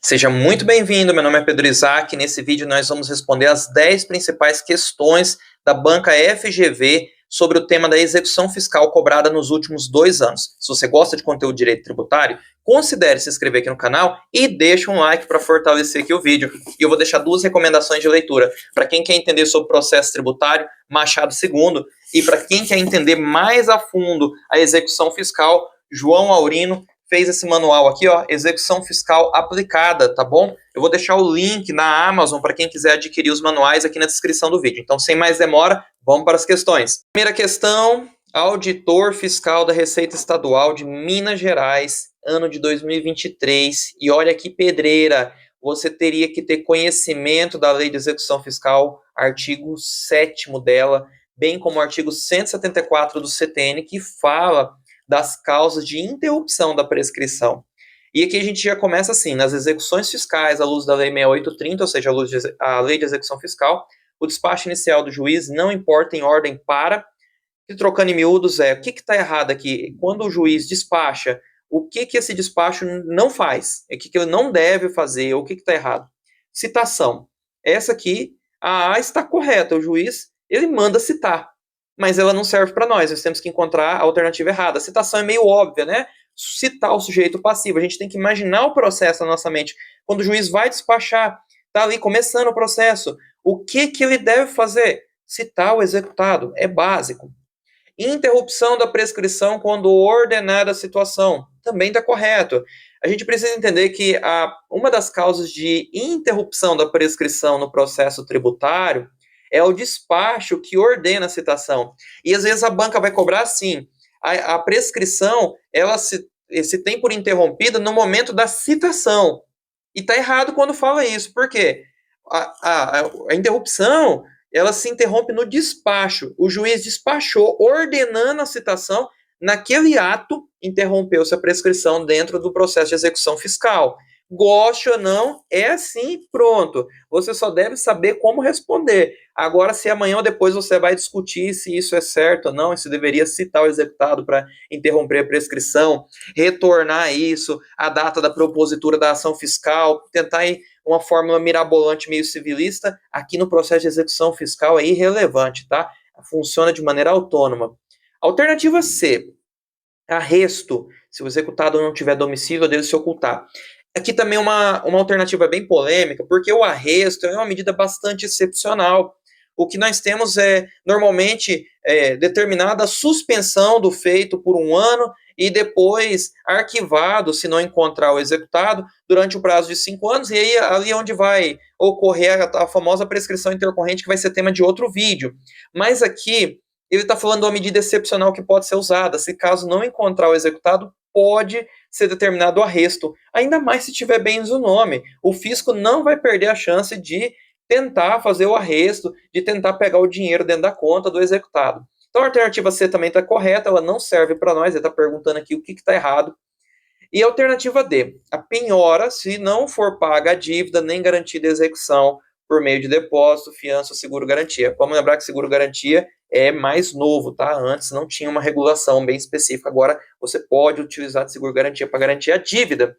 Seja muito bem-vindo, meu nome é Pedro Isaac. Nesse vídeo nós vamos responder as 10 principais questões da banca FGV sobre o tema da execução fiscal cobrada nos últimos 2 anos. Se você gosta de conteúdo de direito tributário, considere se inscrever aqui no canal e deixe um like para fortalecer aqui o vídeo. E eu vou deixar 2 recomendações de leitura. Para quem quer entender sobre processo tributário, Machado II, e para quem quer entender mais a fundo a execução fiscal, João Aurino fez esse manual aqui, ó, Execução Fiscal Aplicada, tá bom? Eu vou deixar o link na Amazon para quem quiser adquirir os manuais aqui na descrição do vídeo. Então, sem mais demora, vamos para as questões. Primeira questão, auditor fiscal da Receita Estadual de Minas Gerais, ano de 2023. E olha que pedreira, você teria que ter conhecimento da Lei de Execução Fiscal, artigo 7º dela, bem como o artigo 174 do CTN, que fala das causas de interrupção da prescrição. E aqui a gente já começa assim, nas execuções fiscais, à luz da Lei 6830, ou seja, a Lei de Execução Fiscal, o despacho inicial do juiz não importa em ordem para, e trocando em miúdos o que está errado aqui? Quando o juiz despacha, o que esse despacho não faz? O que ele não deve fazer? O que está errado? Citação. Essa aqui, a A está correta, o juiz, ele manda citar, mas ela não serve para nós temos que encontrar a alternativa errada. A citação é meio óbvia, né? Citar o sujeito passivo, a gente tem que imaginar o processo na nossa mente. Quando o juiz vai despachar, está ali começando o processo, o que ele deve fazer? Citar o executado, é básico. Interrupção da prescrição quando ordenada a situação, também está correto. A gente precisa entender que uma das causas de interrupção da prescrição no processo tributário é o despacho que ordena a citação. E às vezes a banca vai cobrar assim, a prescrição, ela se tem por interrompida no momento da citação. E está errado quando fala isso. Por quê? A interrupção, ela se interrompe no despacho. O juiz despachou, ordenando a citação, naquele ato, interrompeu-se a prescrição dentro do processo de execução fiscal. Goste ou não, é assim, pronto. Você só deve saber como responder. Agora, se amanhã ou depois você vai discutir se isso é certo ou não, se deveria citar o executado para interromper a prescrição, retornar isso, a data da propositura da ação fiscal, tentar ir uma fórmula mirabolante meio civilista, aqui no processo de execução fiscal é irrelevante, tá? Funciona de maneira autônoma. Alternativa C, arresto, se o executado não tiver domicílio, deve se ocultar. Aqui também uma alternativa bem polêmica, porque o arresto é uma medida bastante excepcional. O que nós temos normalmente, determinada a suspensão do feito por 1 ano e depois arquivado, se não encontrar o executado, durante o prazo de 5 anos, e aí ali onde vai ocorrer a famosa prescrição intercorrente, que vai ser tema de outro vídeo. Mas aqui, ele está falando de uma medida excepcional que pode ser usada. Se caso não encontrar o executado, pode ser determinado o arresto, ainda mais se tiver bens o nome. O fisco não vai perder a chance de tentar fazer o arresto, de tentar pegar o dinheiro dentro da conta do executado. Então a alternativa C também está correta, ela não serve para nós, ele está perguntando aqui o que está errado. E a alternativa D, a penhora, se não for paga a dívida nem garantida a execução por meio de depósito, fiança ou seguro-garantia. Vamos lembrar que seguro-garantia é mais novo, tá? Antes não tinha uma regulação bem específica, agora você pode utilizar de seguro-garantia para garantir a dívida.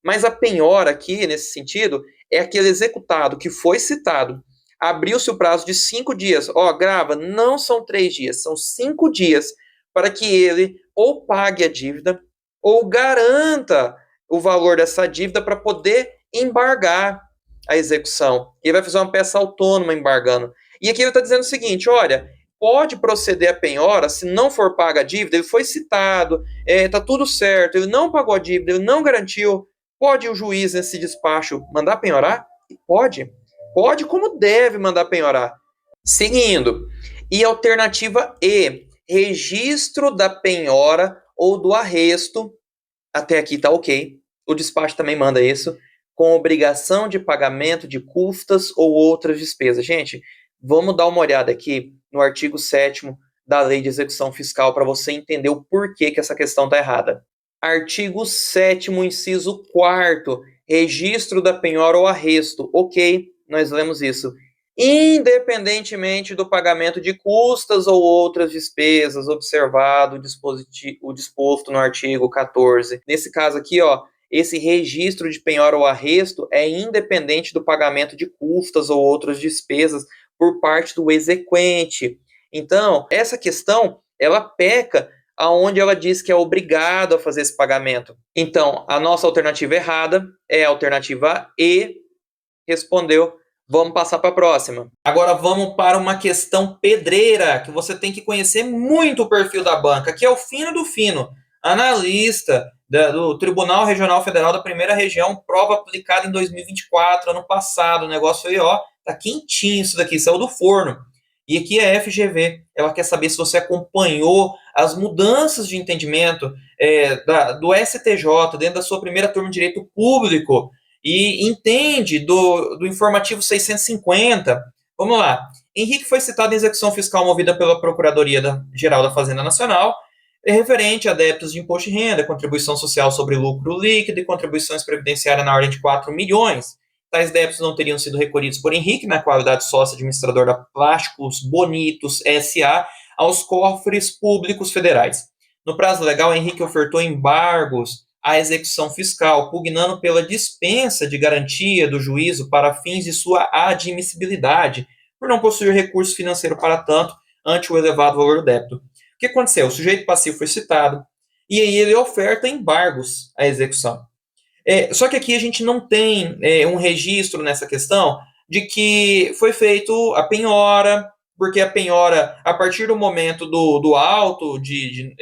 Mas a penhora aqui, nesse sentido, é aquele executado que foi citado, abriu-se o prazo de 5 dias, grava, não são 3 dias, são 5 dias, para que ele ou pague a dívida, ou garanta o valor dessa dívida para poder embargar a execução. Ele vai fazer uma peça autônoma embargando. E aqui ele está dizendo o seguinte, olha, pode proceder a penhora se não for paga a dívida, ele foi citado, está tudo certo, ele não pagou a dívida, ele não garantiu, pode o juiz nesse despacho mandar penhorar? Pode. Pode como deve mandar penhorar. Seguindo, e alternativa E, registro da penhora ou do arresto, até aqui está ok, o despacho também manda isso, com obrigação de pagamento de custas ou outras despesas. Gente, vamos dar uma olhada aqui no artigo 7º da Lei de Execução Fiscal para você entender o porquê que essa questão está errada. Artigo 7º, inciso 4º, registro da penhora ou arresto. Ok, nós lemos isso. Independentemente do pagamento de custas ou outras despesas, observado o disposto no artigo 14. Nesse caso aqui, esse registro de penhora ou arresto é independente do pagamento de custas ou outras despesas por parte do exequente. Então, essa questão, ela peca aonde ela diz que é obrigado a fazer esse pagamento. Então, a nossa alternativa errada é a alternativa E, respondeu. Vamos passar para a próxima. Agora vamos para uma questão pedreira, que você tem que conhecer muito o perfil da banca, que é o fino do fino. Analista do Tribunal Regional Federal da Primeira Região, prova aplicada em 2024, ano passado. O negócio foi, tá quentinho isso daqui, saiu do forno. E aqui é a FGV, ela quer saber se você acompanhou as mudanças de entendimento do STJ dentro da sua primeira turma de Direito Público, e entende do informativo 650. Vamos lá. Henrique foi citado em execução fiscal movida pela Procuradoria-Geral da Fazenda Nacional, referente a débitos de imposto de renda, contribuição social sobre lucro líquido e contribuições previdenciárias na ordem de 4 milhões. Tais débitos não teriam sido recolhidos por Henrique, na qualidade de sócio administrador da Plásticos Bonitos S.A., aos cofres públicos federais. No prazo legal, Henrique ofertou embargos à execução fiscal, pugnando pela dispensa de garantia do juízo para fins de sua admissibilidade, por não possuir recurso financeiro para tanto, ante o elevado valor do débito. O que aconteceu? O sujeito passivo foi citado, e aí ele oferta embargos à execução. Só que aqui a gente não tem um registro nessa questão de que foi feito a penhora, porque a penhora, a partir do momento do auto de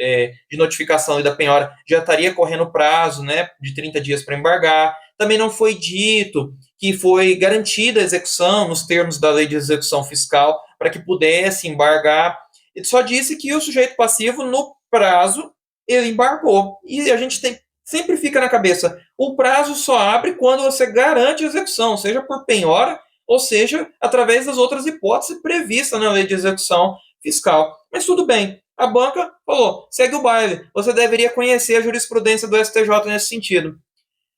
notificação e da penhora, já estaria correndo o prazo, né, de 30 dias para embargar. Também não foi dito que foi garantida a execução nos termos da lei de execução fiscal para que pudesse embargar. Ele só disse que o sujeito passivo, no prazo, ele embargou. E a gente sempre fica na cabeça, o prazo só abre quando você garante a execução, seja por penhora, ou seja, através das outras hipóteses previstas na lei de execução fiscal. Mas tudo bem, a banca falou, segue o baile, você deveria conhecer a jurisprudência do STJ nesse sentido.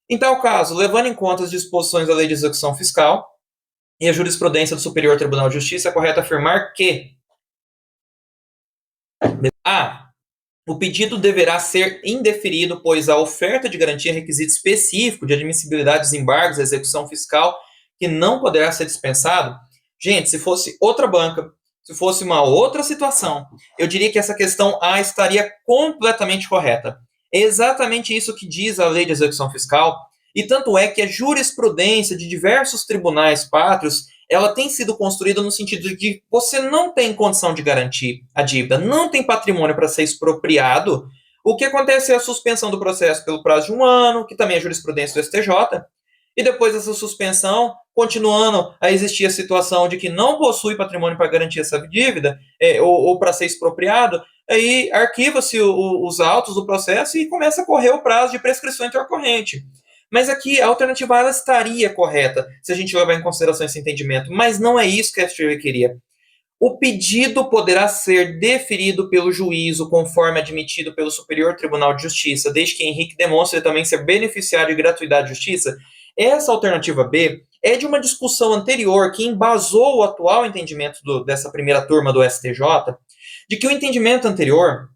Em tal caso, levando em conta as disposições da lei de execução fiscal e a jurisprudência do Superior Tribunal de Justiça, é correto afirmar que A. O pedido deverá ser indeferido, pois a oferta de garantia é requisito específico de admissibilidade dos embargos da execução fiscal que não poderá ser dispensado. Gente, se fosse outra banca, se fosse uma outra situação, eu diria que essa questão A estaria completamente correta. É exatamente isso que diz a lei de execução fiscal, e tanto é que a jurisprudência de diversos tribunais pátrios, ela tem sido construída no sentido de que você não tem condição de garantir a dívida, não tem patrimônio para ser expropriado. O que acontece é a suspensão do processo pelo prazo de 1 ano, que também é jurisprudência do STJ, e depois dessa suspensão, continuando a existir a situação de que não possui patrimônio para garantir essa dívida, ou para ser expropriado, aí arquiva-se os autos do processo e começa a correr o prazo de prescrição intercorrente. Mas aqui a alternativa ela estaria correta, se a gente levar em consideração esse entendimento, mas não é isso que a FGV queria. O pedido poderá ser deferido pelo juízo, conforme admitido pelo Superior Tribunal de Justiça, desde que Henrique demonstre também ser beneficiário de gratuidade de justiça. Essa alternativa B é de uma discussão anterior que embasou o atual entendimento dessa primeira turma do STJ, de que o entendimento anterior,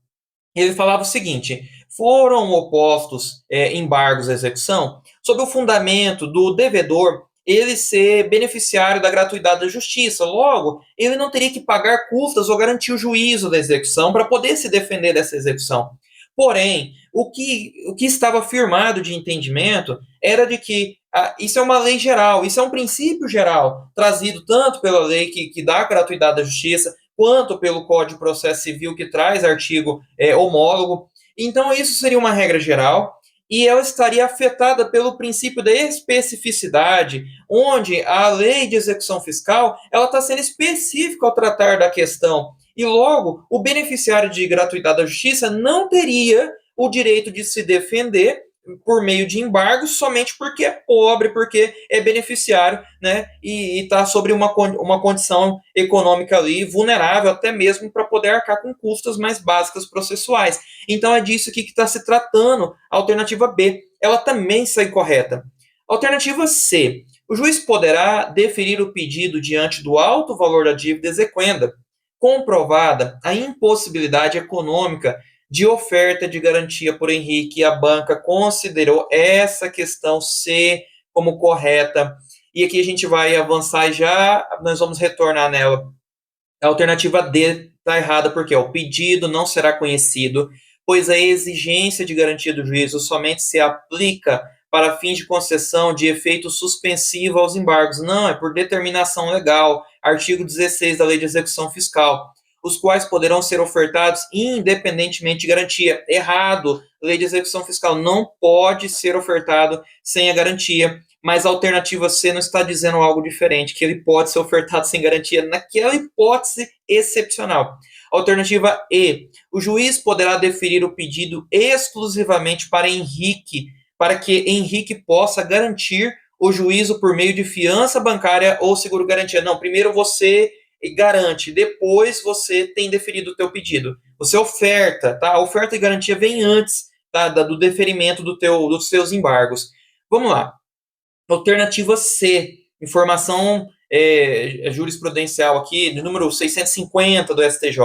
ele falava o seguinte, foram opostos embargos à execução sob o fundamento do devedor ele ser beneficiário da gratuidade da justiça. Logo, ele não teria que pagar custas ou garantir o juízo da execução para poder se defender dessa execução. Porém, o que estava firmado de entendimento era de que isso é uma lei geral, isso é um princípio geral, trazido tanto pela lei que dá gratuidade da justiça, quanto pelo Código de Processo Civil, que traz artigo homólogo. Então, isso seria uma regra geral, e ela estaria afetada pelo princípio da especificidade, onde a lei de execução fiscal ela está sendo específica ao tratar da questão. E logo, o beneficiário de gratuidade da justiça não teria o direito de se defender por meio de embargos somente porque é pobre, porque é beneficiário, né? E está sobre uma condição econômica ali vulnerável, até mesmo para poder arcar com custas mais básicas processuais. Então é disso aqui que está se tratando a alternativa B. Ela também sai correta. Alternativa C. O juiz poderá deferir o pedido diante do alto valor da dívida exequenda, comprovada a impossibilidade econômica de oferta de garantia por Henrique, a banca considerou essa questão C como correta. E aqui a gente vai avançar e já nós vamos retornar nela. A alternativa D está errada porque o pedido não será conhecido, pois a exigência de garantia do juízo somente se aplica para fins de concessão de efeito suspensivo aos embargos. Não, é por determinação legal, artigo 16 da Lei de Execução Fiscal, os quais poderão ser ofertados independentemente de garantia. Errado, Lei de Execução Fiscal não pode ser ofertado sem a garantia. Mas a alternativa C não está dizendo algo diferente, que ele pode ser ofertado sem garantia naquela hipótese excepcional. Alternativa E, o juiz poderá deferir o pedido exclusivamente para Henrique, para que Henrique possa garantir o juízo por meio de fiança bancária ou seguro-garantia. Não, primeiro você garante, depois você tem deferido o teu pedido. Você oferta, tá? A oferta e garantia vem antes, tá? Do deferimento dos seus embargos. Vamos lá. Alternativa C, informação jurisprudencial aqui, de número 650 do STJ.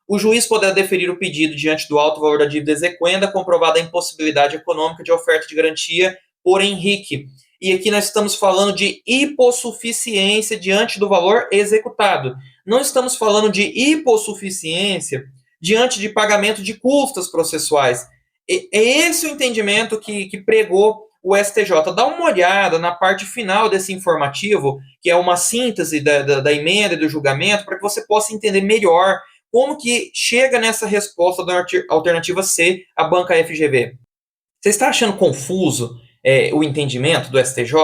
O juiz poderá deferir o pedido diante do alto valor da dívida exequenda, comprovada a impossibilidade econômica de oferta de garantia por Henrique. E aqui nós estamos falando de hipossuficiência diante do valor executado. Não estamos falando de hipossuficiência diante de pagamento de custas processuais. É esse o entendimento que pregou o STJ. Dá uma olhada na parte final desse informativo, que é uma síntese da emenda e do julgamento, para que você possa entender melhor como que chega nessa resposta da alternativa C, a banca FGV. Você está achando confuso o entendimento do STJ?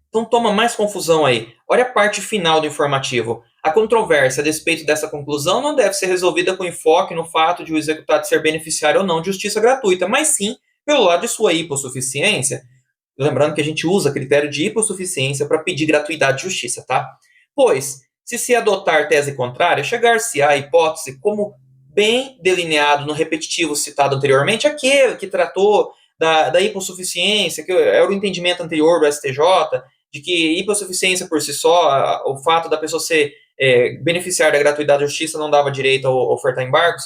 Então toma mais confusão aí. Olha a parte final do informativo. A controvérsia a despeito dessa conclusão não deve ser resolvida com enfoque no fato de o executado ser beneficiário ou não de justiça gratuita, mas sim pelo lado de sua hipossuficiência. Lembrando que a gente usa critério de hipossuficiência para pedir gratuidade de justiça, tá? Pois, se adotar tese contrária, chegar-se à hipótese como bem delineado no repetitivo citado anteriormente, aquele que tratou da hipossuficiência, que era o entendimento anterior do STJ, de que hipossuficiência por si só, o fato da pessoa ser beneficiária da gratuidade de justiça não dava direito a ofertar embargos,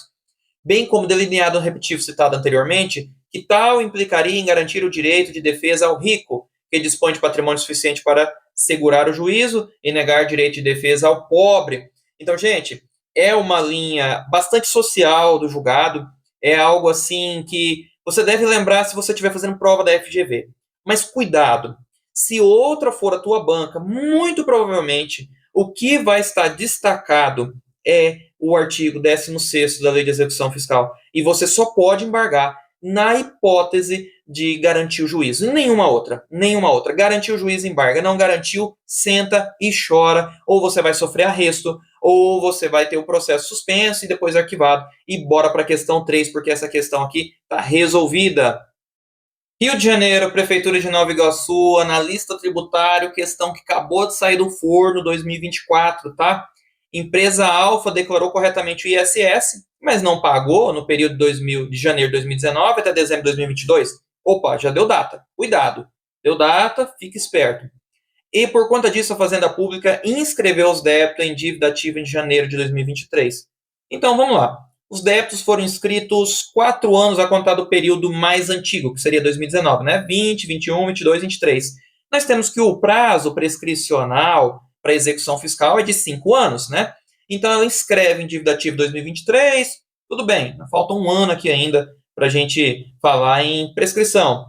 bem como delineado no repetitivo citado anteriormente, que tal implicaria em garantir o direito de defesa ao rico, que dispõe de patrimônio suficiente para segurar o juízo e negar direito de defesa ao pobre. Então, gente, é uma linha bastante social do julgado, é algo assim que você deve lembrar se você estiver fazendo prova da FGV. Mas cuidado, se outra for a tua banca, muito provavelmente o que vai estar destacado é o artigo 16º da Lei de Execução Fiscal. E você só pode embargar na hipótese de garantir o juízo. Nenhuma outra. Garantiu o juízo, embarga. Não garantiu, senta e chora. Ou você vai sofrer arresto, ou você vai ter o processo suspenso e depois arquivado. E bora para a questão 3, porque essa questão aqui está resolvida. Rio de Janeiro, Prefeitura de Nova Iguaçu, analista tributário, questão que acabou de sair do forno, 2024, tá? Empresa Alfa declarou corretamente o ISS, mas não pagou no período de janeiro de 2019 até dezembro de 2022. Opa, já deu data. Cuidado. Deu data, fique esperto. E por conta disso, a Fazenda Pública inscreveu os débitos em dívida ativa em janeiro de 2023. Então, vamos lá. Os débitos foram inscritos 4 anos a contar do período mais antigo, que seria 2019, né? 20, 21, 22, 23. Nós temos que o prazo prescricional para execução fiscal é de 5 anos, né? Então, ela inscreve em dívida ativa 2023, tudo bem, falta um ano aqui ainda para a gente falar em prescrição.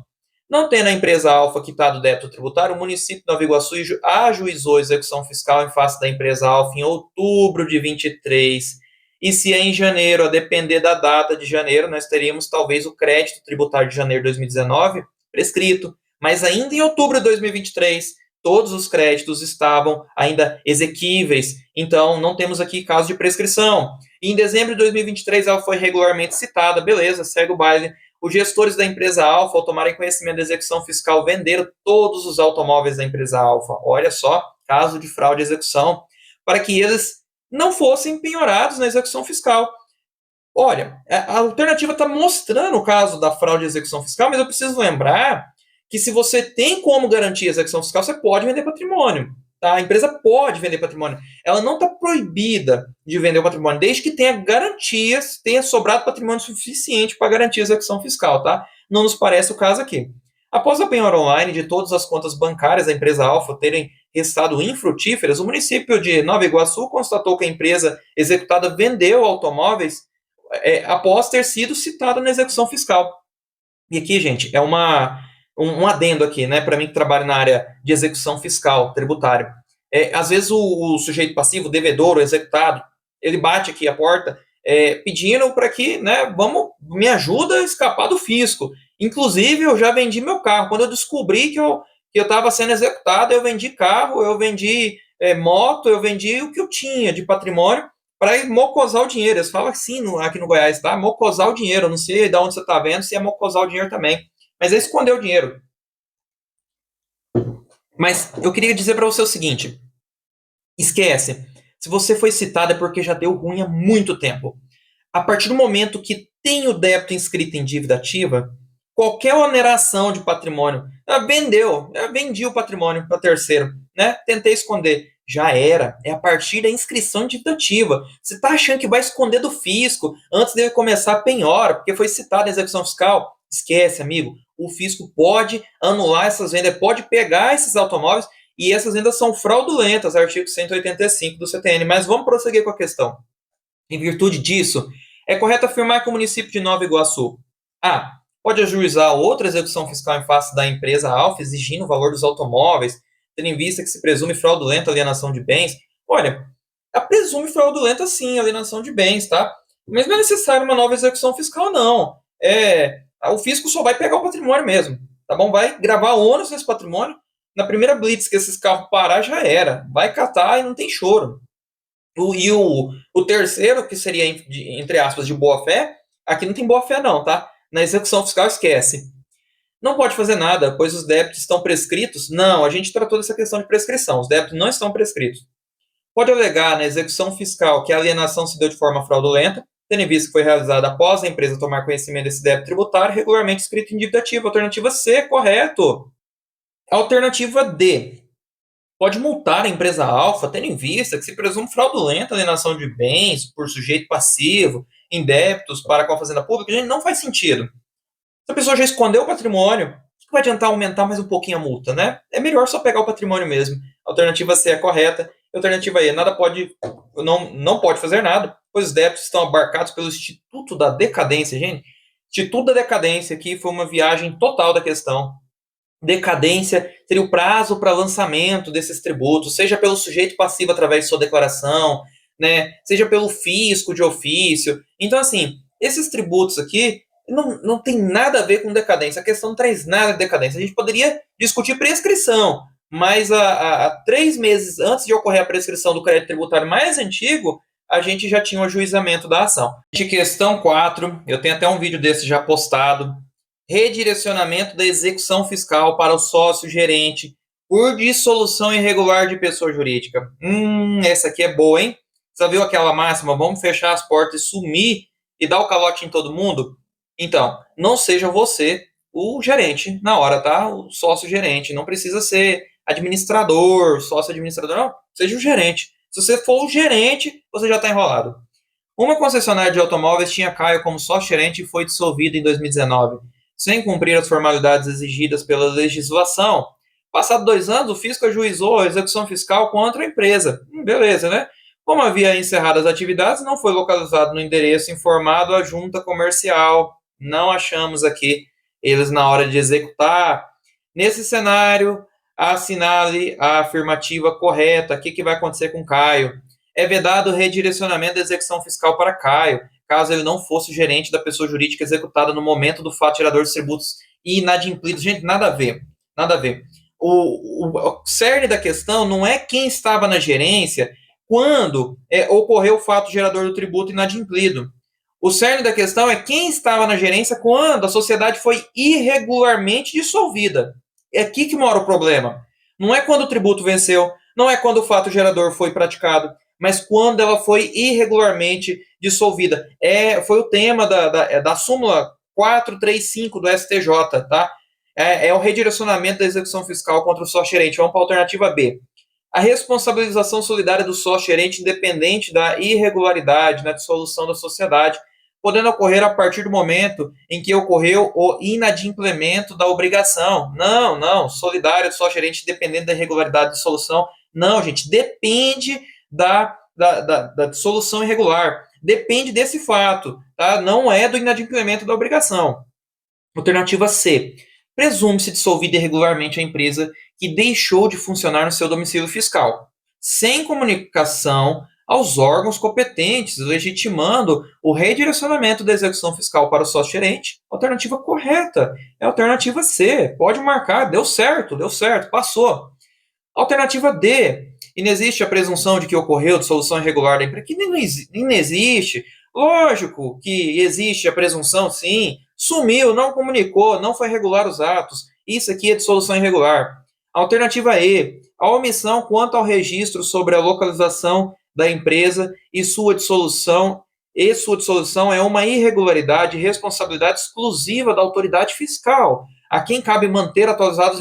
Não tendo a empresa Alfa quitado o débito tributário, o município de Nova Iguaçu ajuizou a execução fiscal em face da empresa Alfa em outubro de 23. E se é em janeiro, a depender da data de janeiro, nós teríamos talvez o crédito tributário de janeiro de 2019 prescrito. Mas ainda em outubro de 2023, todos os créditos estavam ainda exequíveis. Então, não temos aqui caso de prescrição. E em dezembro de 2023, ela foi regularmente citada. Beleza, segue o baile. Os gestores da empresa Alfa, ao tomarem conhecimento da execução fiscal, venderam todos os automóveis da empresa Alfa. Olha só, caso de fraude e execução, para que eles não fossem penhorados na execução fiscal. Olha, a alternativa está mostrando o caso da fraude e execução fiscal, mas eu preciso lembrar que se você tem como garantir a execução fiscal, você pode vender patrimônio. tá? A empresa pode vender patrimônio. Ela não está proibida de vender o patrimônio, desde que tenha garantias, tenha sobrado patrimônio suficiente para garantir a execução fiscal, tá? Não nos parece o caso aqui. Após a penhora online de todas as contas bancárias da empresa Alfa terem restado infrutíferas, o município de Nova Iguaçu constatou que a empresa executada vendeu automóveis após ter sido citada na execução fiscal. E aqui, gente, é um adendo aqui, né, para mim que trabalho na área de execução fiscal, tributária. Às vezes o sujeito passivo, o devedor, o executado, ele bate aqui a porta pedindo para que, né, me ajuda a escapar do fisco. Inclusive, eu já vendi meu carro. Quando eu descobri que eu estava sendo executado, eu vendi carro, eu vendi moto, eu vendi o que eu tinha de patrimônio para mocosar o dinheiro. Eles falam assim aqui no Goiás, tá? Mocosar o dinheiro. Eu não sei de onde você está vendo, se é mocosar o dinheiro também. Mas é esconder o dinheiro. Mas eu queria dizer para você o seguinte: esquece. Se você foi citado é porque já deu ruim há muito tempo. A partir do momento que tem o débito inscrito em dívida ativa, qualquer oneração de patrimônio, vendi o patrimônio para terceiro, né? Tentei esconder. Já era. É a partir da inscrição em dívida ativa. Você está achando que vai esconder do fisco antes de começar a penhora, porque foi citado a execução fiscal? Esquece, amigo. O fisco pode anular essas vendas, pode pegar esses automóveis e essas vendas são fraudulentas, artigo 185 do CTN. Mas vamos prosseguir com a questão. Em virtude disso, é correto afirmar que o município de Nova Iguaçu pode ajuizar outra execução fiscal em face da empresa Alfa, exigindo o valor dos automóveis, tendo em vista que se presume fraudulenta alienação de bens. Olha, presume fraudulenta sim alienação de bens, tá? Mas não é necessário uma nova execução fiscal, não. O fisco só vai pegar o patrimônio mesmo, tá bom? Vai gravar ônus nesse patrimônio. Na primeira blitz que esses carros parar, já era. Vai catar e não tem choro. O terceiro, que seria, entre aspas, de boa-fé, aqui não tem boa-fé não, tá? Na execução fiscal, esquece. Não pode fazer nada, pois os débitos estão prescritos? Não, a gente tratou dessa questão de prescrição. Os débitos não estão prescritos. Pode alegar na execução fiscal que a alienação se deu de forma fraudulenta, tendo em vista que foi realizada após a empresa tomar conhecimento desse débito tributário regularmente escrito em dívida ativa. Alternativa C, correto. Alternativa D. Pode multar a empresa Alfa, tendo em vista que se presume fraudulenta alienação de bens por sujeito passivo em débitos para com a fazenda pública. Gente, não faz sentido. Se a pessoa já escondeu o patrimônio, o que vai adiantar aumentar mais um pouquinho a multa, né? É melhor só pegar o patrimônio mesmo. Alternativa C é correta. Alternativa E, não pode fazer nada, pois os débitos estão abarcados pelo Instituto da Decadência, gente. Instituto da Decadência aqui foi uma viagem total da questão. Decadência seria o prazo para lançamento desses tributos, seja pelo sujeito passivo através de sua declaração, né, seja pelo fisco de ofício. Então, assim, esses tributos aqui não tem nada a ver com decadência. A questão não traz nada de decadência. A gente poderia discutir prescrição, mas há 3 meses antes de ocorrer a prescrição do crédito tributário mais antigo, a gente já tinha o ajuizamento da ação. De questão 4, eu tenho até um vídeo desse já postado. Redirecionamento da execução fiscal para o sócio gerente por dissolução irregular de pessoa jurídica. Essa aqui é boa, hein? Você viu aquela máxima? Vamos fechar as portas e sumir e dar o calote em todo mundo? Então, não seja você o gerente na hora, tá? O sócio gerente. Não precisa ser administrador, sócio administrador, não. Seja o gerente. Se você for o gerente, você já está enrolado. Uma concessionária de automóveis tinha Caio como sócio gerente e foi dissolvida em 2019. Sem cumprir as formalidades exigidas pela legislação. Passado 2 anos, o fisco ajuizou a execução fiscal contra a empresa. Beleza, né? Como havia encerrado as atividades, não foi localizado no endereço informado à junta comercial. Não achamos aqui eles na hora de executar. Nesse cenário, assinale a afirmativa correta. O que vai acontecer com Caio? É vedado o redirecionamento da execução fiscal para Caio, caso ele não fosse o gerente da pessoa jurídica executada no momento do fato gerador de tributos e inadimplidos. Gente, nada a ver. Nada a ver. O cerne da questão não é quem estava na gerência quando ocorreu o fato gerador do tributo inadimplido. O cerne da questão é quem estava na gerência quando a sociedade foi irregularmente dissolvida. É aqui que mora o problema. Não é quando o tributo venceu, não é quando o fato gerador foi praticado, mas quando ela foi irregularmente dissolvida. Foi o tema da súmula 435 do STJ, tá? É o redirecionamento da execução fiscal contra o sócio gerente. Vamos para a alternativa B. A responsabilização solidária do sócio-gerente independente da irregularidade na dissolução da sociedade, podendo ocorrer a partir do momento em que ocorreu o inadimplemento da obrigação. Não, solidário do sócio-gerente independente da irregularidade de dissolução. Não, gente, depende da dissolução irregular. Depende desse fato, tá? Não é do inadimplemento da obrigação. Alternativa C. Presume-se dissolvida irregularmente a empresa que deixou de funcionar no seu domicílio fiscal, sem comunicação aos órgãos competentes, legitimando o redirecionamento da execução fiscal para o sócio-gerente. Alternativa correta é a alternativa C. Pode marcar, deu certo, passou. Alternativa D. Inexiste a presunção de que ocorreu dissolução irregular da empresa. Que nem existe. Lógico que existe a presunção, sim. Sumiu, não comunicou, não foi regular os atos. Isso aqui é dissolução irregular. Alternativa E. A omissão quanto ao registro sobre a localização da empresa e sua dissolução é uma irregularidade e responsabilidade exclusiva da autoridade fiscal, a quem cabe manter atualizados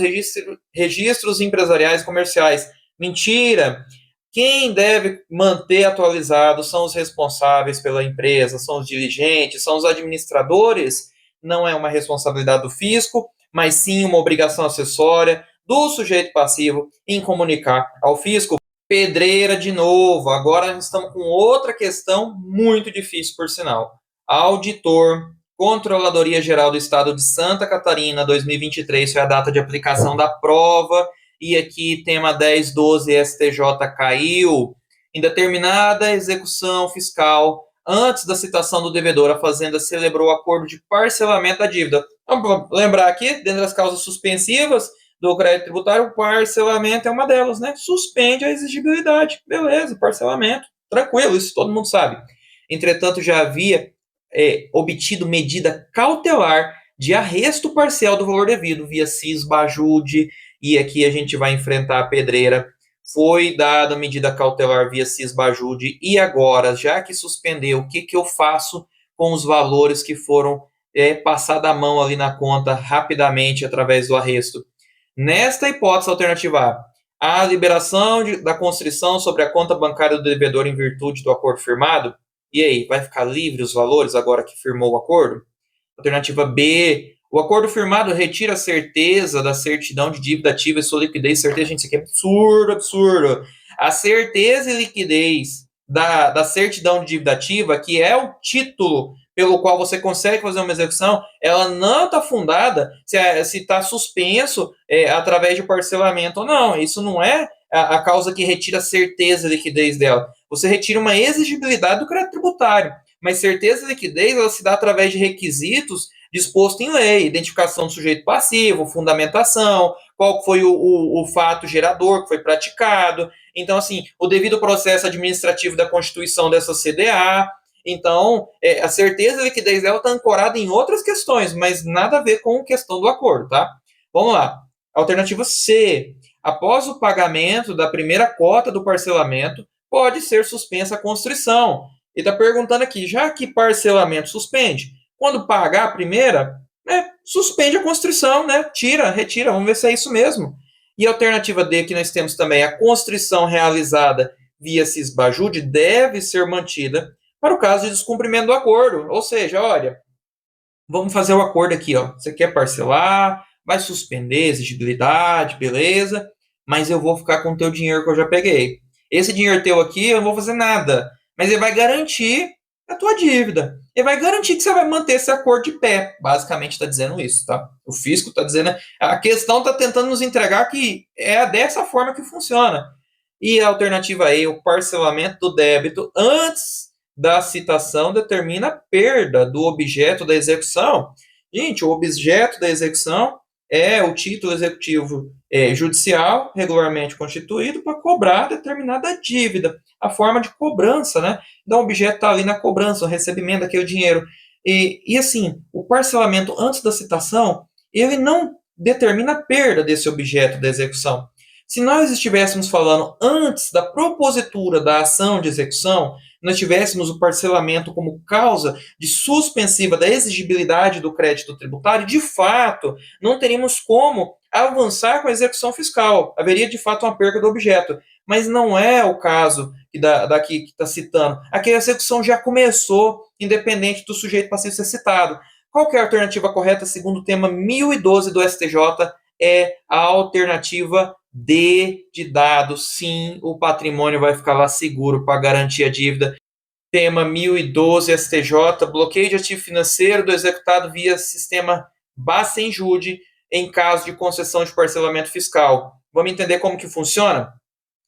registros empresariais e comerciais. Mentira! Quem deve manter atualizados são os responsáveis pela empresa, são os dirigentes, são os administradores. Não é uma responsabilidade do fisco, mas sim uma obrigação acessória do sujeito passivo em comunicar ao fisco. Pedreira de novo. Agora nós estamos com outra questão muito difícil, por sinal. Auditor, Controladoria Geral do Estado de Santa Catarina, 2023 foi a data de aplicação da prova. E aqui, tema 1012, STJ caiu. Em determinada execução fiscal, antes da citação do devedor, a Fazenda celebrou o acordo de parcelamento da dívida. Vamos lembrar aqui, dentro das causas suspensivas do crédito tributário, o parcelamento é uma delas, né? Suspende a exigibilidade. Beleza, parcelamento. Tranquilo, isso todo mundo sabe. Entretanto, já havia obtido medida cautelar de arresto parcial do valor devido, via cisbajude, e aqui a gente vai enfrentar a pedreira. Foi dada medida cautelar via cisbajude, e agora, já que suspendeu, o que eu faço com os valores que foram passados a mão ali na conta rapidamente através do arresto? Nesta hipótese, alternativa A, a liberação da constrição sobre a conta bancária do devedor em virtude do acordo firmado. E aí, vai ficar livre os valores agora que firmou o acordo? Alternativa B, o acordo firmado retira a certeza da certidão de dívida ativa e sua liquidez. Certeza, gente, isso aqui é absurdo. A certeza e liquidez da certidão de dívida ativa, que é o título pelo qual você consegue fazer uma execução, ela não está fundada se está suspenso através de parcelamento ou não. Isso não é a causa que retira a certeza e liquidez dela. Você retira uma exigibilidade do crédito tributário, mas certeza e liquidez ela se dá através de requisitos disposto em lei, identificação do sujeito passivo, fundamentação, qual foi o fato gerador que foi praticado. Então, assim, o devido processo administrativo da constituição dessa CDA. Então, a certeza e liquidez dela está ancorada em outras questões, mas nada a ver com a questão do acordo, tá? Vamos lá. Alternativa C. Após o pagamento da primeira cota do parcelamento, pode ser suspensa a constrição. E está perguntando aqui, já que parcelamento suspende, quando pagar a primeira, suspende a constrição, né? Retira, vamos ver se é isso mesmo. E a alternativa D, que nós temos também, a constrição realizada via cisbajude deve ser mantida para o caso de descumprimento do acordo. Ou seja, olha, vamos fazer o acordo aqui, ó. Você quer parcelar, vai suspender a exigibilidade, beleza, mas eu vou ficar com o teu dinheiro que eu já peguei. Esse dinheiro teu aqui, eu não vou fazer nada, mas ele vai garantir a tua dívida. Ele vai garantir que você vai manter esse acordo de pé. Basicamente está dizendo isso, tá? O fisco está dizendo... A questão está tentando nos entregar que é dessa forma que funciona. E a alternativa E, o parcelamento do débito antes da citação determina a perda do objeto da execução. Gente, o objeto da execução é o título executivo judicial regularmente constituído para cobrar determinada dívida. A forma de cobrança, né? Então, o objeto está ali na cobrança, o recebimento daquele dinheiro. E assim, o parcelamento antes da citação, ele não determina a perda desse objeto da execução. Se nós estivéssemos falando antes da propositura da ação de execução, nós tivéssemos o parcelamento como causa de suspensiva da exigibilidade do crédito tributário, de fato, não teríamos como avançar com a execução fiscal. Haveria, de fato, uma perda do objeto. Mas não é o caso daqui que está citando. Aqui a execução já começou, independente do sujeito passivo ser citado. Qual que é a alternativa correta, segundo o tema 1012 do STJ? É a alternativa D de dado. Sim, o patrimônio vai ficar lá seguro para garantir a dívida. Tema 1012 STJ, bloqueio de ativo financeiro do executado via sistema Bacen-Jude em caso de concessão de parcelamento fiscal. Vamos entender como que funciona?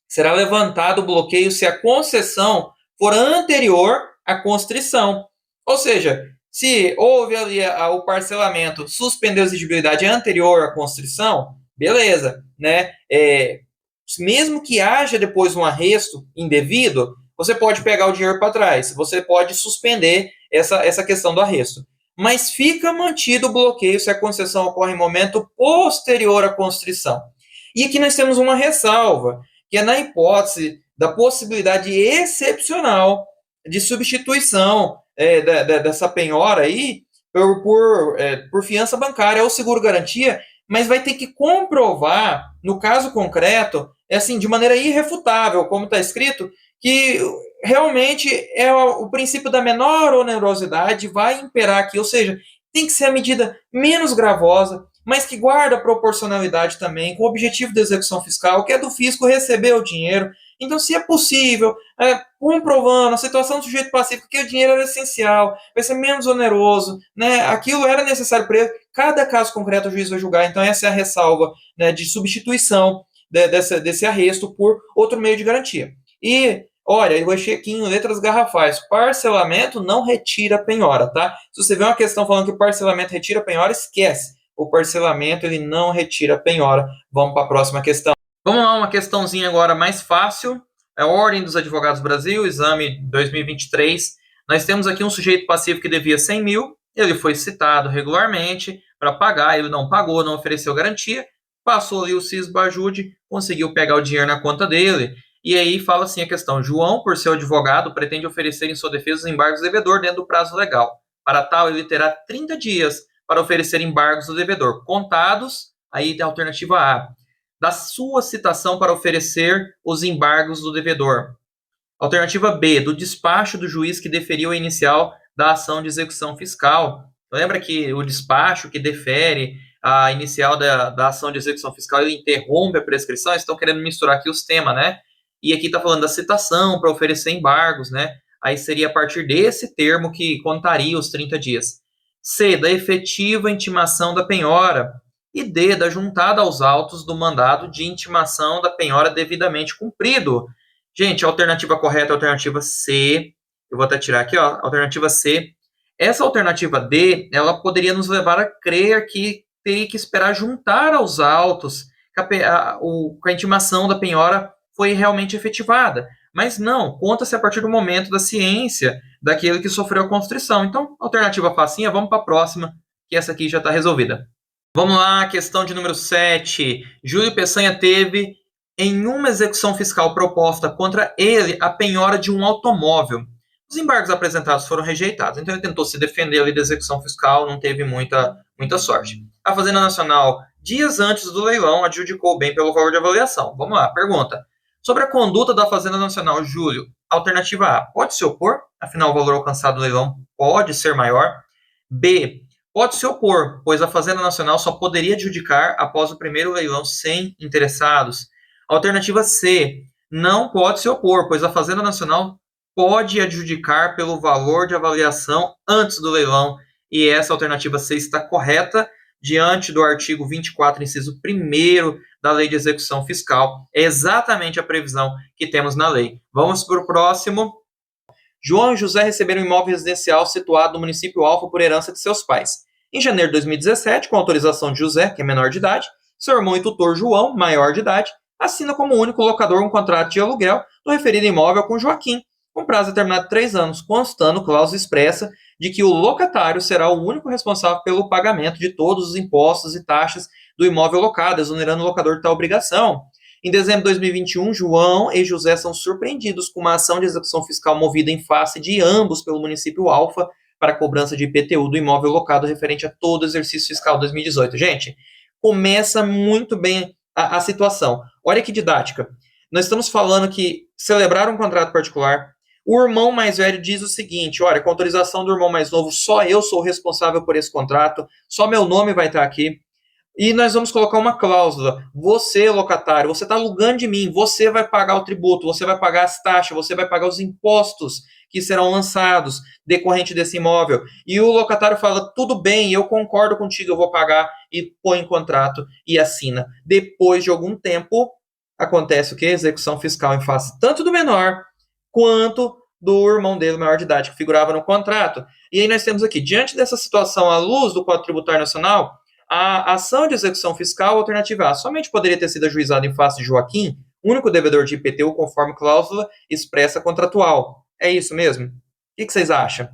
Será levantado o bloqueio se a concessão for anterior à constrição. Ou seja, se houve ali o parcelamento, suspendeu a exigibilidade anterior à constrição, beleza, né? Mesmo que haja depois um arresto indevido, você pode pegar o dinheiro para trás, você pode suspender essa questão do arresto. Mas fica mantido o bloqueio se a concessão ocorre em momento posterior à constrição. E aqui nós temos uma ressalva, que é na hipótese da possibilidade excepcional de substituição dessa penhora aí por fiança bancária ou seguro-garantia, mas vai ter que comprovar, no caso concreto, assim, de maneira irrefutável, como está escrito, que realmente o princípio da menor onerosidade vai imperar aqui, ou seja, tem que ser a medida menos gravosa, mas que guarda proporcionalidade também, com o objetivo da execução fiscal, que é do fisco receber o dinheiro. Então, se é possível, comprovando a situação do sujeito pacífico, que o dinheiro era essencial, vai ser menos oneroso, né? Aquilo era necessário para ele, cada caso concreto o juiz vai julgar. Então, essa é a ressalva, né, de substituição desse arresto por outro meio de garantia. E, olha, eu achei aqui em letras garrafais, parcelamento não retira penhora, tá? Se você vê uma questão falando que parcelamento retira penhora, esquece. O parcelamento ele não retira penhora. Vamos para a próxima questão. Vamos lá, uma questãozinha agora mais fácil. É a Ordem dos Advogados do Brasil, exame 2023. Nós temos aqui um sujeito passivo que devia 100 mil, ele foi citado regularmente para pagar, ele não pagou, não ofereceu garantia, passou ali o Cisbajude, conseguiu pegar o dinheiro na conta dele, e aí fala assim a questão: João, por seu advogado, pretende oferecer em sua defesa os embargos do devedor dentro do prazo legal. Para tal, ele terá 30 dias para oferecer embargos do devedor, contados, aí da alternativa A, da sua citação para oferecer os embargos do devedor. Alternativa B, do despacho do juiz que deferiu a inicial da ação de execução fiscal. Lembra que o despacho que defere a inicial da ação de execução fiscal, ele interrompe a prescrição? Eles estão querendo misturar aqui os temas, né? E aqui está falando da citação para oferecer embargos, né? Aí seria a partir desse termo que contaria os 30 dias. C, da efetiva intimação da penhora. E D, da juntada aos autos do mandado de intimação da penhora devidamente cumprido. Gente, a alternativa correta é a alternativa C. Eu vou até tirar aqui, ó, alternativa C. Essa alternativa D, ela poderia nos levar a crer que teria que esperar juntar aos autos que a intimação da penhora foi realmente efetivada. Mas não, conta-se a partir do momento da ciência daquele que sofreu a constrição. Então, alternativa facinha, vamos para a próxima, que essa aqui já está resolvida. Vamos lá, questão de número 7. Júlio Peçanha teve, em uma execução fiscal proposta contra ele, a penhora de um automóvel. Os embargos apresentados foram rejeitados, então ele tentou se defender ali da execução fiscal, não teve muita sorte. A Fazenda Nacional, dias antes do leilão, adjudicou bem pelo valor de avaliação. Vamos lá, pergunta. Sobre a conduta da Fazenda Nacional, Júlio, alternativa A, pode se opor, afinal o valor alcançado no leilão pode ser maior. B, pode se opor, pois a Fazenda Nacional só poderia adjudicar após o primeiro leilão sem interessados. Alternativa C, não pode se opor, pois a Fazenda Nacional pode adjudicar pelo valor de avaliação antes do leilão. E essa alternativa C está correta, diante do artigo 24, inciso 1º da Lei de Execução Fiscal. É exatamente a previsão que temos na lei. Vamos para o próximo. João e José receberam um imóvel residencial situado no município Alfa por herança de seus pais. Em janeiro de 2017, com autorização de José, que é menor de idade, seu irmão e tutor João, maior de idade, assina como único locador um contrato de aluguel do referido imóvel com Joaquim, com prazo determinado de 3 anos, constando cláusula expressa de que o locatário será o único responsável pelo pagamento de todos os impostos e taxas do imóvel locado, exonerando o locador de tal obrigação. Em dezembro de 2021, João e José são surpreendidos com uma ação de execução fiscal movida em face de ambos pelo município Alfa para a cobrança de IPTU do imóvel locado referente a todo o exercício fiscal 2018. Gente, começa muito bem a situação. Olha que didática. Nós estamos falando que celebrar um contrato particular, o irmão mais velho diz o seguinte, olha, com autorização do irmão mais novo, só eu sou responsável por esse contrato, só meu nome vai estar aqui. E nós vamos colocar uma cláusula. Você, locatário, você está alugando de mim, você vai pagar o tributo, você vai pagar as taxas, você vai pagar os impostos que serão lançados decorrente desse imóvel. E o locatário fala, tudo bem, eu concordo contigo, eu vou pagar, e põe em contrato e assina. Depois de algum tempo, acontece o quê? Execução fiscal em face tanto do menor quanto do irmão dele, maior de idade, que figurava no contrato. E aí nós temos aqui, diante dessa situação, à luz do Código Tributário Nacional, a ação de execução fiscal alternativa A somente poderia ter sido ajuizada em face de Joaquim, único devedor de IPTU, conforme cláusula expressa contratual. É isso mesmo? O que vocês acham?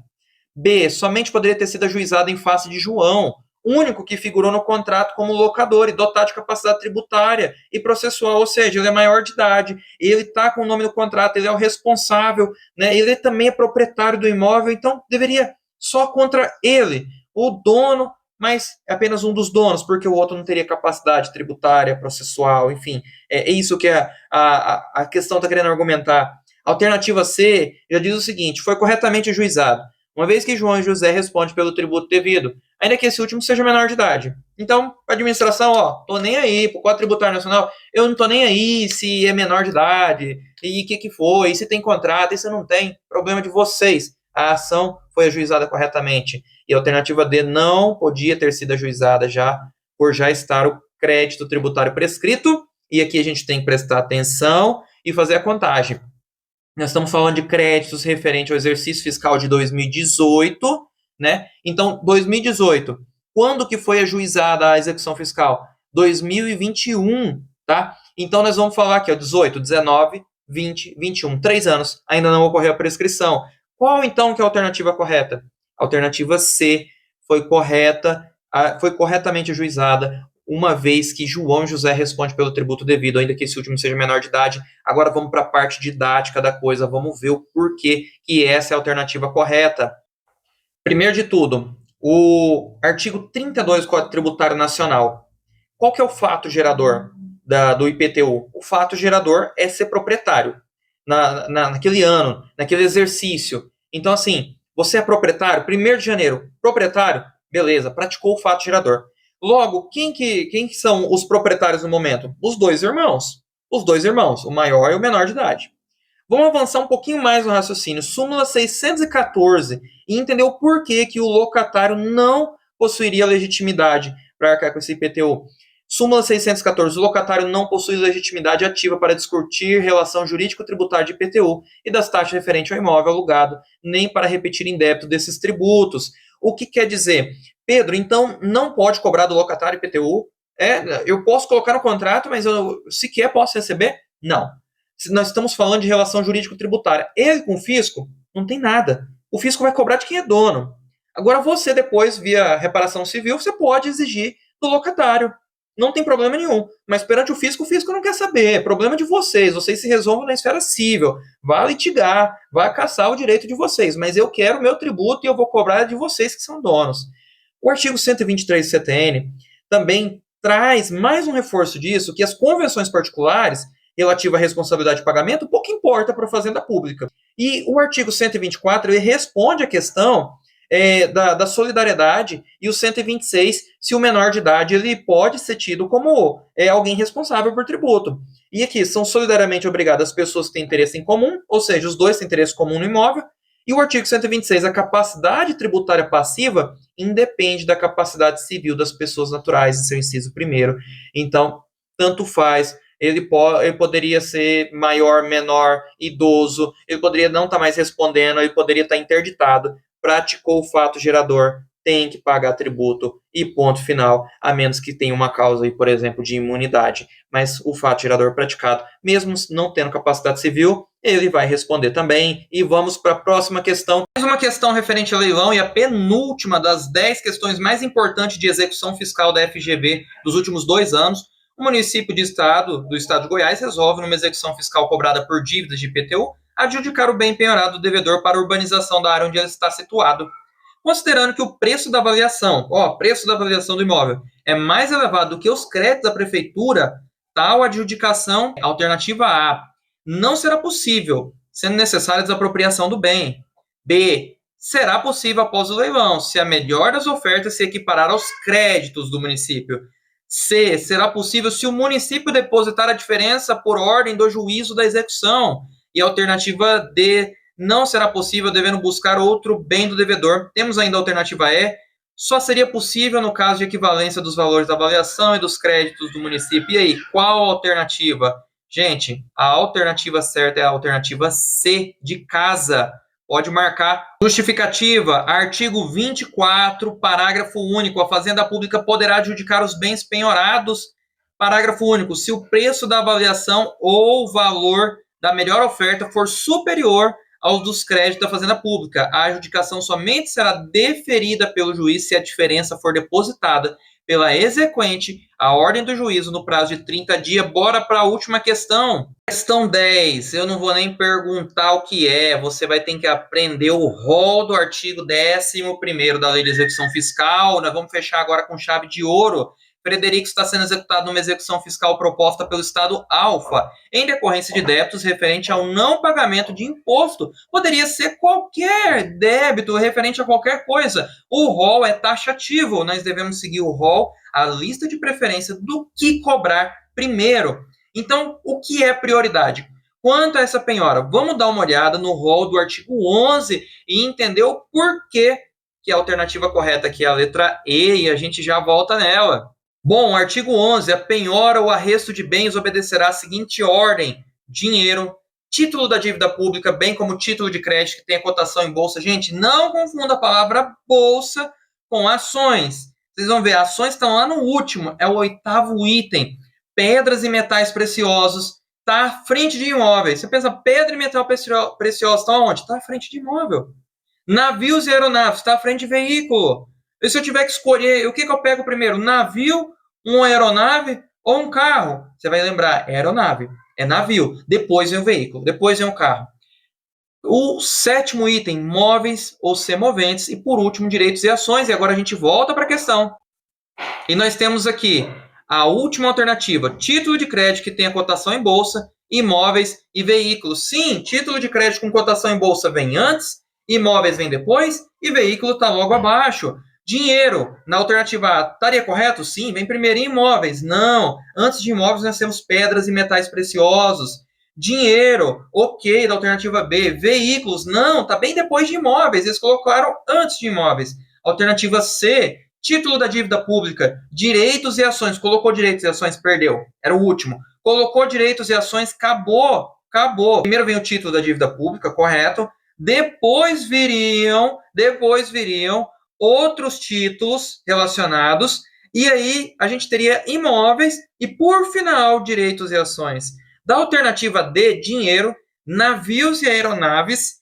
B, somente poderia ter sido ajuizada em face de João, único que figurou no contrato como locador e dotado de capacidade tributária e processual, ou seja, ele é maior de idade, ele está com o nome no contrato, ele é o responsável, né? Ele também é proprietário do imóvel, então deveria só contra ele, o dono, mas é apenas um dos donos, porque o outro não teria capacidade tributária, processual, enfim. É isso que a questão está querendo argumentar. Alternativa C já diz o seguinte, foi corretamente ajuizado, uma vez que João e José respondem pelo tributo devido, ainda que esse último seja menor de idade. Então, a administração, tô nem aí, pro Código Tributário Nacional, eu não tô nem aí se é menor de idade, e o que foi, e se tem contrato, e se não tem, problema de vocês. A ação foi ajuizada corretamente. E a alternativa D não podia ter sido ajuizada por já estar o crédito tributário prescrito, e aqui a gente tem que prestar atenção e fazer a contagem. Nós estamos falando de créditos referente ao exercício fiscal de 2018, né? Então, 2018, quando que foi ajuizada a execução fiscal? 2021, tá? Então, nós vamos falar aqui, 18, 19, 20, 21, 3 anos, ainda não ocorreu a prescrição. Qual, então, que é a alternativa correta? A alternativa C foi corretamente ajuizada, uma vez que João José responde pelo tributo devido, ainda que esse último seja menor de idade. Agora vamos para a parte didática da coisa, vamos ver o porquê que essa é a alternativa correta. Primeiro de tudo, o artigo 32 do Código Tributário Nacional. Qual que é o fato gerador do IPTU? O fato gerador é ser proprietário naquele ano, naquele exercício. Então, assim, você é proprietário, 1º de janeiro, proprietário, beleza, praticou o fato gerador. Logo, quem que são os proprietários no momento? Os dois irmãos. Os dois irmãos, o maior e o menor de idade. Vamos avançar um pouquinho mais no raciocínio. Súmula 614 e entender o porquê que o locatário não possuiria legitimidade para arcar com esse IPTU. Súmula 614. O locatário não possui legitimidade ativa para discutir relação jurídico-tributária de IPTU e das taxas referentes ao imóvel alugado, nem para repetir em débito desses tributos. O que quer dizer? Pedro, então não pode cobrar do locatário IPTU? Eu posso colocar no contrato, mas eu sequer posso receber? Não. Nós estamos falando de relação jurídico-tributária. Ele com o fisco, não tem nada. O fisco vai cobrar de quem é dono. Agora você depois, via reparação civil, você pode exigir do locatário. Não tem problema nenhum. Mas perante o fisco não quer saber. É problema de vocês. Vocês se resolvam na esfera civil. Vá litigar, vá caçar o direito de vocês. Mas eu quero o meu tributo e eu vou cobrar de vocês que são donos. O artigo 123 do CTN também traz mais um reforço disso, que as convenções particulares relativa à responsabilidade de pagamento pouco importa para a fazenda pública. E o artigo 124 ele responde à questão da solidariedade, e o 126, se o menor de idade ele pode ser tido como alguém responsável por tributo. E aqui são solidariamente obrigadas as pessoas que têm interesse em comum, ou seja, os dois têm interesse comum no imóvel. E o artigo 126, a capacidade tributária passiva independe da capacidade civil das pessoas naturais, em seu inciso primeiro. Então, tanto faz. Ele poderia ser maior, menor, idoso, ele poderia não estar mais respondendo, ele poderia estar interditado, praticou o fato gerador, tem que pagar tributo e ponto final, a menos que tenha uma causa aí, por exemplo, de imunidade. Mas o fato gerador praticado, mesmo não tendo capacidade civil, ele vai responder também. E vamos para a próxima questão. Mais uma questão referente a leilão e a penúltima das 10 questões mais importantes de execução fiscal da FGV dos últimos 2 anos. O município do estado de Goiás resolve, numa execução fiscal cobrada por dívidas de IPTU, adjudicar o bem penhorado do devedor para a urbanização da área onde ele está situado. considerando que o preço da avaliação, preço da avaliação do imóvel, é mais elevado do que os créditos da prefeitura, tal adjudicação, alternativa A, não será possível, sendo necessária a desapropriação do bem. B, será possível após o leilão, se a melhor das ofertas se equiparar aos créditos do município. C, será possível se o município depositar a diferença por ordem do juízo da execução. E a alternativa D, não será possível, devendo buscar outro bem do devedor. Temos ainda a alternativa E, só seria possível no caso de equivalência dos valores da avaliação e dos créditos do município. E aí, qual a alternativa? Gente, a alternativa certa é a alternativa C, de casa. Pode marcar. Justificativa, artigo 24, parágrafo único. A Fazenda Pública poderá adjudicar os bens penhorados. Parágrafo único. Se o preço da avaliação ou valor da melhor oferta for superior aos dos créditos da Fazenda Pública, a adjudicação somente será deferida pelo juiz se a diferença for depositada pela exequente a ordem do juízo no prazo de 30 dias. Bora para a última questão. Questão 10, eu não vou nem perguntar o que é, você vai ter que aprender o rol do artigo 11º da Lei de Execução Fiscal. Nós vamos fechar agora com chave de ouro. Frederico está sendo executado numa execução fiscal proposta pelo Estado Alfa, em decorrência de débitos referente ao não pagamento de imposto. Poderia ser qualquer débito referente a qualquer coisa. O rol é taxativo, nós devemos seguir o rol, a lista de preferência do que cobrar primeiro. Então, o que é prioridade? Quanto a essa penhora, vamos dar uma olhada no rol do artigo 11 e entender o porquê que a alternativa correta aqui é a letra E, e a gente já volta nela. Bom, artigo 11, a penhora ou arresto de bens obedecerá à seguinte ordem: dinheiro, título da dívida pública, bem como título de crédito que tem a cotação em bolsa. Gente, não confunda a palavra bolsa com ações. Vocês vão ver, ações estão lá no último, é o 8º item. Pedras e metais preciosos, está à frente de imóveis. Você pensa, pedra e metal precioso estão onde? Está à frente de imóvel. Navios e aeronaves, está à frente de veículo. E se eu tiver que escolher, o que eu pego primeiro? Navio, uma aeronave ou um carro? Você vai lembrar, aeronave, é navio. Depois vem o veículo, depois vem o carro. O 7º item, móveis ou semoventes. E por último, direitos e ações. E agora a gente volta para a questão. E nós temos aqui a última alternativa, título de crédito que tem a cotação em bolsa, imóveis e veículos. Sim, título de crédito com cotação em bolsa vem antes, imóveis vem depois e veículo está logo abaixo. Dinheiro, na alternativa A, estaria correto? Sim, vem primeiro em imóveis. Não, antes de imóveis nós temos pedras e metais preciosos. Dinheiro, ok, da alternativa B. Veículos, não, está bem depois de imóveis, eles colocaram antes de imóveis. Alternativa C, título da dívida pública, direitos e ações. Colocou direitos e ações, perdeu, era o último. Colocou direitos e ações, acabou. Primeiro vem o título da dívida pública, correto. Depois viriam outros títulos relacionados, e aí a gente teria imóveis e, por final, direitos e ações. Da alternativa D, dinheiro, navios e aeronaves,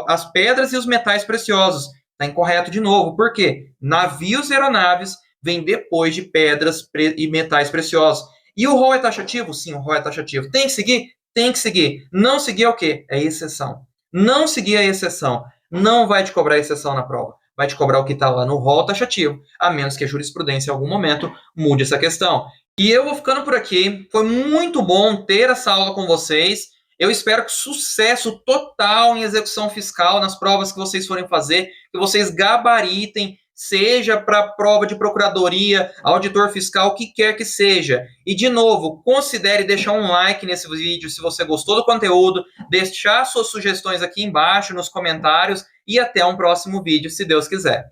as pedras e os metais preciosos. Está incorreto de novo, por quê? Navios e aeronaves vem depois de pedras e metais preciosos. E o rol é taxativo? Sim, o rol é taxativo. Tem que seguir? Tem que seguir. Não seguir é o quê? É exceção. Não seguir é exceção. Não vai te cobrar exceção na prova. Vai te cobrar o que está lá no rol taxativo, a menos que a jurisprudência em algum momento mude essa questão. E eu vou ficando por aqui. Foi muito bom ter essa aula com vocês. Eu espero que sucesso total em execução fiscal nas provas que vocês forem fazer, que vocês gabaritem, seja para prova de procuradoria, auditor fiscal, o que quer que seja. E, de novo, considere deixar um like nesse vídeo se você gostou do conteúdo, deixar suas sugestões aqui embaixo nos comentários e até um próximo vídeo, se Deus quiser.